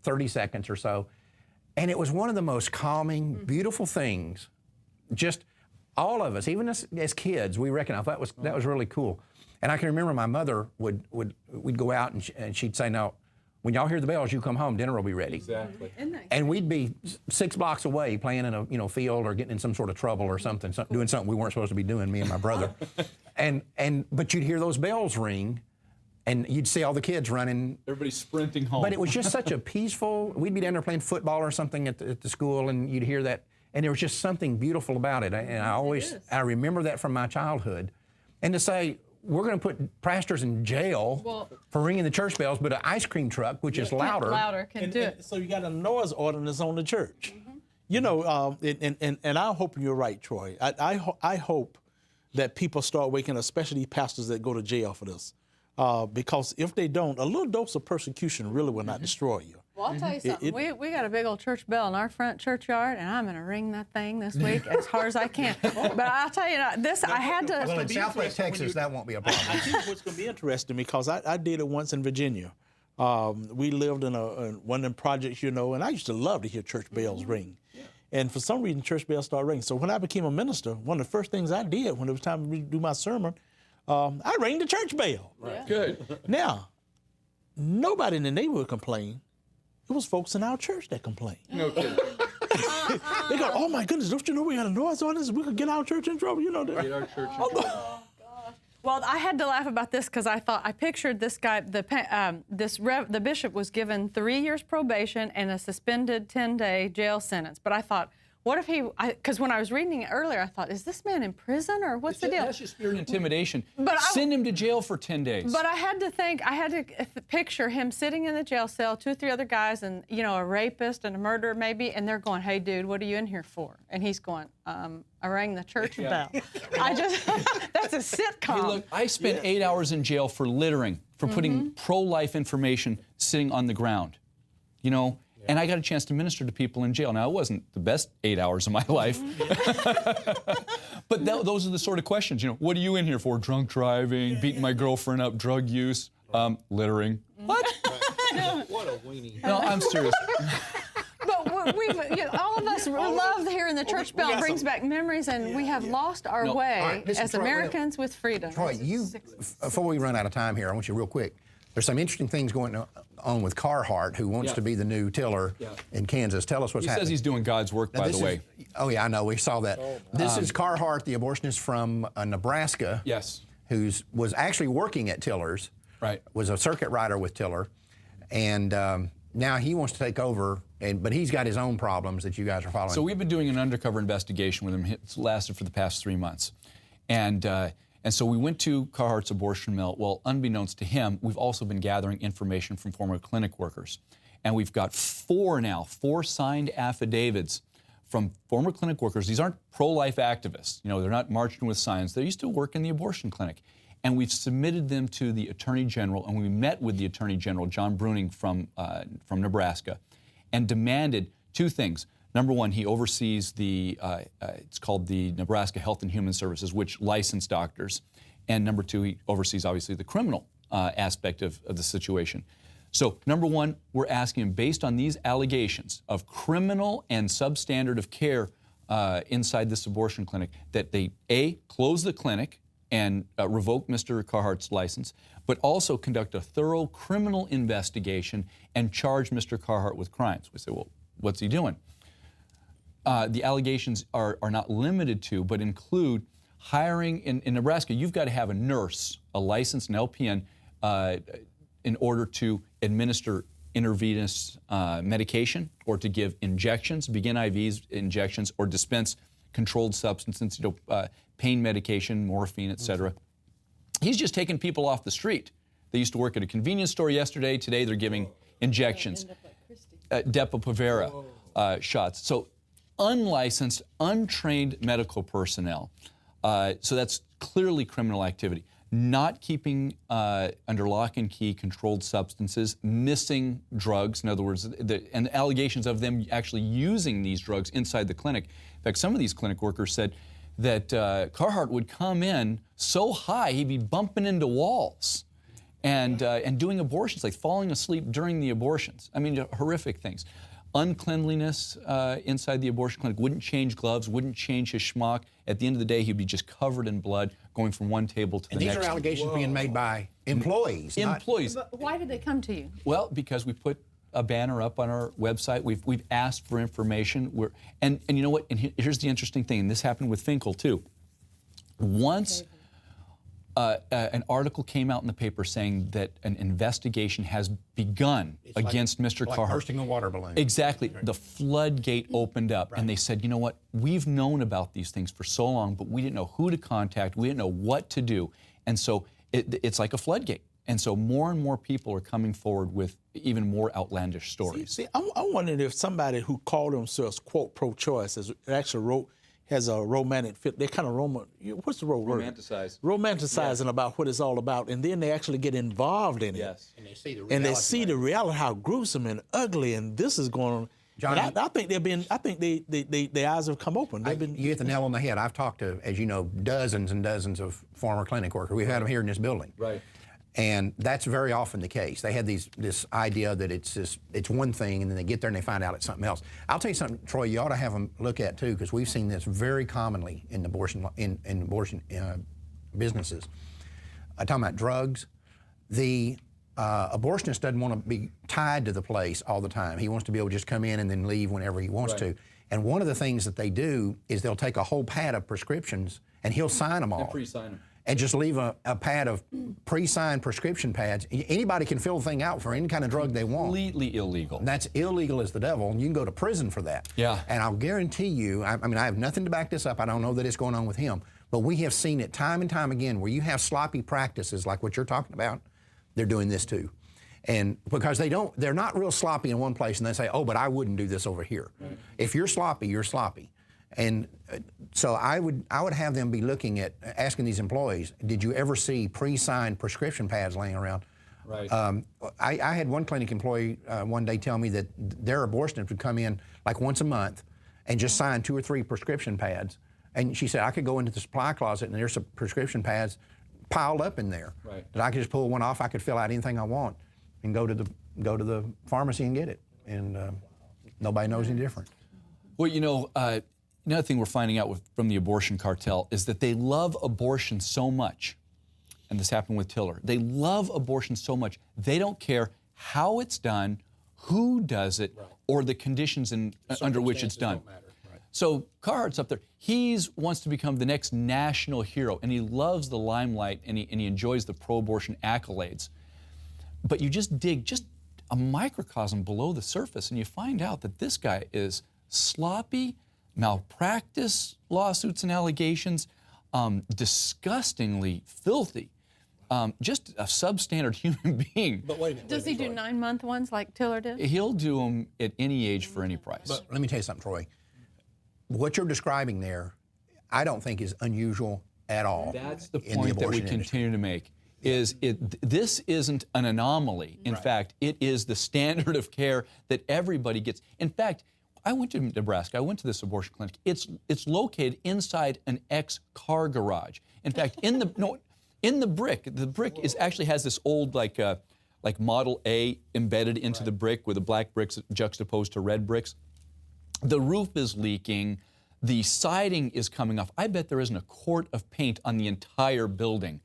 30 seconds or so. And it was one of the most calming, beautiful things. Just all of us, even as kids, we recognized that was really cool. And I can remember my mother we'd go out and she'd say, "No, when y'all hear the bells, you come home. Dinner will be ready." Exactly. And we'd be 6 blocks away playing in a field or getting in some sort of trouble or something, doing something we weren't supposed to be doing, me and my brother. But you'd hear those bells ring, and you'd see all the kids running. Everybody sprinting home. But it was just such a peaceful. We'd be down there playing football or something at the school, and you'd hear that, and there was just something beautiful about it. And I remember that from my childhood, and to say, we're going to put pastors in jail for ringing the church bells, but an ice cream truck, which is louder, can do it. So you got a noise ordinance on the church. You know, and I hope you're right, Troy. I hope that people start waking up, especially pastors that go to jail for this. Because if they don't, a little dose of persecution really will not destroy you. Well, I'll tell you something. We got a big old church bell in our front churchyard, and I'm going to ring that thing this week as hard as I can. But I'll tell you, I had to. Well, in Southwest Texas, that won't be a problem. I think what's going to be interesting, because I did it once in Virginia. We lived in one of them projects, and I used to love to hear church bells ring. Yeah. And for some reason, church bells started ringing. So when I became a minister, one of the first things I did when it was time to do my sermon, I rang the church bell. Right. Yeah. Good. Now, nobody in the neighborhood complained. It was folks in our church that complained. No kidding. They go, "Oh my goodness, don't you know we got a noise on this? We could get our church in trouble, Get our church in trouble. Well, I had to laugh about this because I pictured this guy, the bishop was given 3 years probation and a suspended 10-day jail sentence. But I thought, what if because when I was reading it earlier, I thought, is this man in prison or what's the deal? That's just pure intimidation. But send him to jail for 10 days. But I had to picture him sitting in the jail cell, 2 or 3 other guys, and a rapist and a murderer maybe, and they're going, "Hey, dude, what are you in here for?" And he's going, "I rang the church bell." That's a sitcom. Hey, look, I spent 8 hours in jail for littering, for putting pro-life information sitting on the ground, And I got a chance to minister to people in jail. Now, it wasn't the best 8 hours of my life. But those are the sort of questions, what are you in here for? Drunk driving, beating my girlfriend up, drug use, littering. What? What a weenie. No, I'm serious. But all of us love hearing the church bell. It brings back memories, and we have lost our way as Americans with freedom. Troy, before we run out of time here, I want you real quick. There's some interesting things going on with Carhart, who wants to be the new tiller in Kansas. Tell us what's happening. He says he's doing God's work, by the way. Oh, yeah, I know. We saw that. This is Carhart, the abortionist from Nebraska. Yes. Who was actually working at Tiller's. Right. Was a circuit rider with Tiller. And now he wants to take over, but he's got his own problems that you guys are following. So we've been doing an undercover investigation with him. It's lasted for the past 3 months. And so we went to Carhart's abortion mill. Well, unbeknownst to him, we've also been gathering information from former clinic workers. And we've got 4 signed affidavits from former clinic workers. These aren't pro-life activists. They're not marching with signs. They used to work in the abortion clinic. And we've submitted them to the Attorney General, and we met with the Attorney General, John Bruning from Nebraska, and demanded 2 things. Number one, he oversees it's called the Nebraska Health and Human Services, which license doctors. And number 2, he oversees, obviously, the criminal aspect of the situation. So, number one, we're asking him, based on these allegations of criminal and substandard of care inside this abortion clinic, that they, A, close the clinic and revoke Mr. Carhart's license, but also conduct a thorough criminal investigation and charge Mr. Carhart with crimes. We say, well, what's he doing? The allegations are not limited to, but include hiring, in Nebraska, you've got to have a nurse, a licensed, an LPN, in order to administer intravenous medication or to give injections, begin IVs, injections, or dispense controlled substances, pain medication, morphine, et cetera. He's just taking people off the street. They used to work at a convenience store yesterday. Today they're giving injections, Depo-Provera shots. So unlicensed, untrained medical personnel. So that's clearly criminal activity. Not keeping under lock and key controlled substances, missing drugs. In other words, and the allegations of them actually using these drugs inside the clinic. In fact, some of these clinic workers said that Carhart would come in so high he'd be bumping into walls. and doing abortions, like falling asleep during the abortions. I mean, horrific things. Uncleanliness inside the abortion clinic, wouldn't change gloves, wouldn't change his schmuck. At the end of the day, he'd be just covered in blood going from one table to the next. These are allegations being made by employees. Employees. But why did they come to you? Well, because we put a banner up on our website. We've asked for information. And you know what? And here's the interesting thing, and this happened with Finkel too. Once an article came out in the paper saying that an investigation has begun against Mr. like Carhart. bursting a water balloon. Exactly. The floodgate opened up, and they said, you know what? We've known about these things for so long, but we didn't know who to contact. We didn't know what to do. And so it's like a floodgate. And so more and more people are coming forward with even more outlandish stories. See, I'm wondering if somebody who called themselves, quote, pro-choice, actually has a romantic fit. They kind of what's the word? Romanticizing about what it's all about, and then they actually get involved in it. Yes. And they see the And they see the reality, how gruesome and ugly, and this is going on. Johnny, I think their eyes have come open. You hit the nail on the head. I've talked to, as you know, dozens and dozens of former clinic workers. We've had them here in this building. Right. And that's very often the case. They had this idea that it's one thing, and then they get there and they find out it's something else. I'll tell you something, Troy, you ought to have them look at too, because we've seen this very commonly in abortion businesses. I'm talking about drugs. The abortionist doesn't want to be tied to the place all the time. He wants to be able to just come in and then leave whenever he wants to. And one of the things that they do is they'll take a whole pad of prescriptions and he'll sign them all. And pre-sign them. And just leave a pad of pre-signed prescription pads. Anybody can fill the thing out for any kind of drug they want. Completely illegal. And that's illegal as the devil, and you can go to prison for that. Yeah. And I'll guarantee you, I mean, I have nothing to back this up. I don't know that it's going on with him, but we have seen it time and time again where you have sloppy practices like what you're talking about. They're doing this too. And because they're not real sloppy in one place, and they say, oh, but I wouldn't do this over here. Right. If you're sloppy, you're sloppy. And so I would have them be looking at asking these employees, did you ever see pre-signed prescription pads laying around? Right. I had one clinic employee one day tell me that their abortionist would come in like once a month and just sign 2 or 3 prescription pads. And she said, I could go into the supply closet and there's some prescription pads piled up in there. Right. That I could just pull one off, I could fill out anything I want and go to the pharmacy and get it. And nobody knows any different. Well, you know, another thing we're finding out from the abortion cartel is that they love abortion so much, and this happened with Tiller. They love abortion so much, they don't care how it's done, who does it, or the conditions under which it's done. Right. So Carhart's up there. He wants to become the next national hero, and he loves the limelight, and he enjoys the pro-abortion accolades. But you just dig just a microcosm below the surface, and you find out that this guy is sloppy, malpractice lawsuits and allegations, disgustingly filthy, just a substandard human being. But wait a minute. Does he do 9-month ones like Tiller did? He'll do them at any age for any price. But let me tell you something, Troy. What you're describing there, I don't think is unusual at all. That's the in point that we abortion industry. continue to make. This isn't an anomaly. In fact, it is the standard of care that everybody gets. In fact, I went to Nebraska. I went to this abortion clinic. It's located inside an ex-car garage. In fact, in the brick, the brick actually has this old like Model A embedded into the brick with the black bricks juxtaposed to red bricks. The roof is leaking. The siding is coming off. I bet there isn't a quart of paint on the entire building.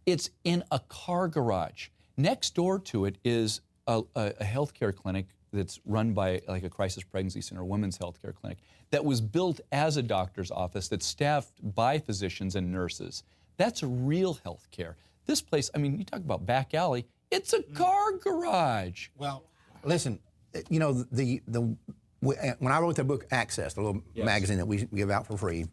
It's in a car garage. Next door to it is a healthcare clinic that's run by like a crisis pregnancy center, a women's healthcare clinic, that was built as a doctor's office that's staffed by physicians and nurses. That's real healthcare. This place, I mean, you talk about back alley, it's a car garage. Well, listen, you know, when I wrote the book Access, the little magazine that we give out for free,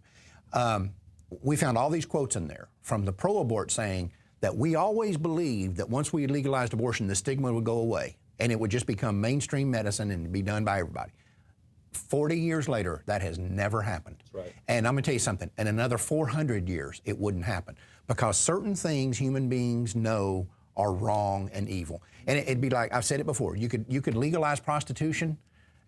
we found all these quotes in there from the pro-abort saying that we always believed that once we legalized abortion, the stigma would go away and it would just become mainstream medicine and be done by everybody. 40 years later, that has never happened. That's right. And I'm gonna tell you something, in another 400 years, it wouldn't happen because certain things human beings know are wrong and evil. And it'd be like, I've said it before, you could legalize prostitution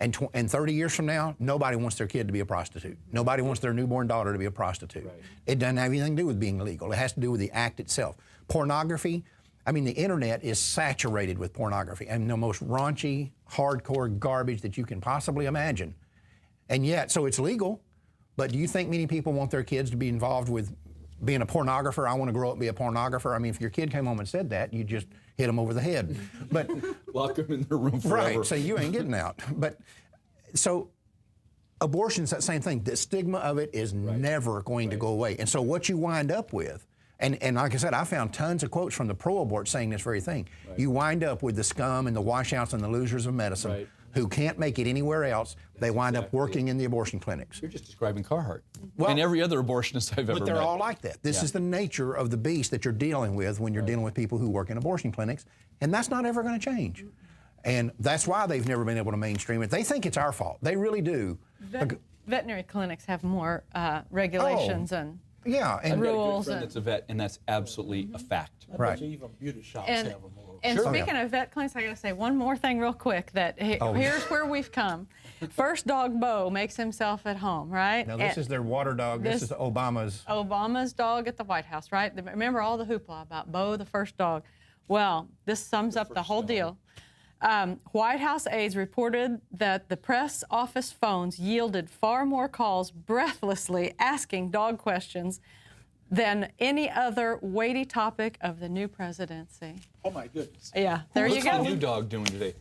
and 30 years from now, nobody wants their kid to be a prostitute. Nobody wants their newborn daughter to be a prostitute. Right. It doesn't have anything to do with being legal. It has to do with the act itself. Pornography, I mean, the internet is saturated with pornography and the most raunchy, hardcore garbage that you can possibly imagine. And yet, so it's legal, but do you think many people want their kids to be involved with being a pornographer? I want to grow up and be a pornographer. I mean, if your kid came home and said that, you just hit them over the head. But lock them in their room forever. right, so you ain't getting out. But so abortion's that same thing. The stigma of it is never going to go away. And so what you wind up with, and like I said, I found tons of quotes from the pro-abort saying this very thing. You wind up with the scum and the washouts and the losers of medicine who can't make it anywhere else. They wind up working in the abortion clinics. You're just describing Carhartt Well, and every other abortionist I've ever met. But they're all like that. This is the nature of the beast that you're dealing with when you're dealing with people who work in abortion clinics, and that's not ever going to change. And that's why they've never been able to mainstream it. They think it's our fault. They really do. Veterinary clinics have more regulations and Yeah, and I've got a good rules. friend that's a vet, and that's absolutely a fact. right. Even beauty shops And, have them. and Sure. speaking of vet clinics, I got to say one more thing real quick. That here's where we've come. First dog Bo makes himself at home, right? Now this is their water dog. This is Obama's. Obama's dog at the White House, right? Remember all the hoopla about Bo, the first dog. Well, this sums up the whole deal. White House aides reported that the press office phones yielded far more calls breathlessly asking dog questions than any other weighty topic of the new presidency. Oh my goodness. Yeah, there you What's go. the new dog doing today?